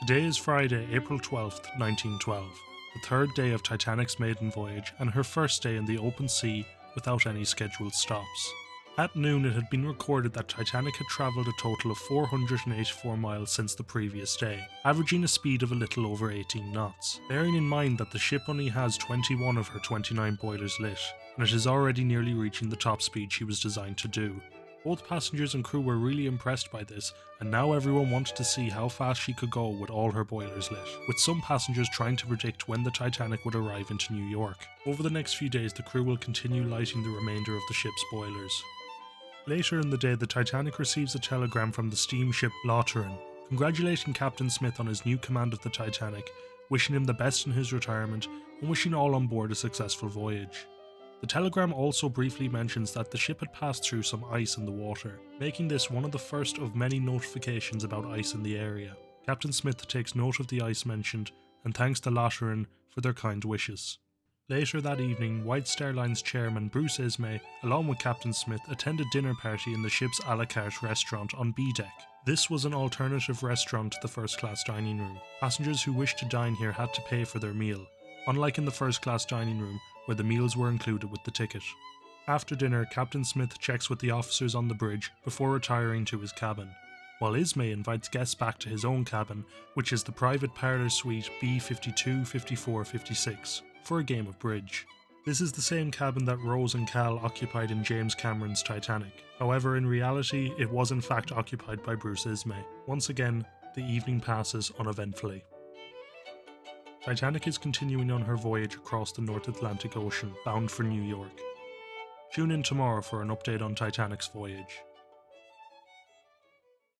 Today is Friday, April 12th, 1912, the third day of Titanic's maiden voyage and her first day in the open sea without any scheduled stops. At noon it had been recorded that Titanic had travelled a total of 484 miles since the previous day, averaging a speed of a little over 18 knots. Bearing in mind that the ship only has 21 of her 29 boilers lit, and it is already nearly reaching the top speed she was designed to do. Both passengers and crew were really impressed by this, and now everyone wanted to see how fast she could go with all her boilers lit, with some passengers trying to predict when the Titanic would arrive into New York. Over the next few days the crew will continue lighting the remainder of the ship's boilers. Later in the day the Titanic receives a telegram from the steamship Lotteren, congratulating Captain Smith on his new command of the Titanic, wishing him the best in his retirement, and wishing all on board a successful voyage. The telegram also briefly mentions that the ship had passed through some ice in the water, making this one of the first of many notifications about ice in the area. Captain Smith takes note of the ice mentioned and thanks the Lotteren for their kind wishes. Later that evening, White Star Line's chairman Bruce Ismay, along with Captain Smith, attended dinner party in the ship's a la carte restaurant on B deck. This was an alternative restaurant to the first class dining room. Passengers who wished to dine here had to pay for their meal, unlike in the first class dining room, where the meals were included with the ticket. After dinner, Captain Smith checks with the officers on the bridge before retiring to his cabin, while Ismay invites guests back to his own cabin, which is the private parlour suite B52, 54, 56, for a game of bridge. This is the same cabin that Rose and Cal occupied in James Cameron's Titanic. However, in reality, it was in fact occupied by Bruce Ismay. Once again, the evening passes uneventfully. Titanic is continuing on her voyage across the North Atlantic Ocean, bound for New York. Tune in tomorrow for an update on Titanic's voyage.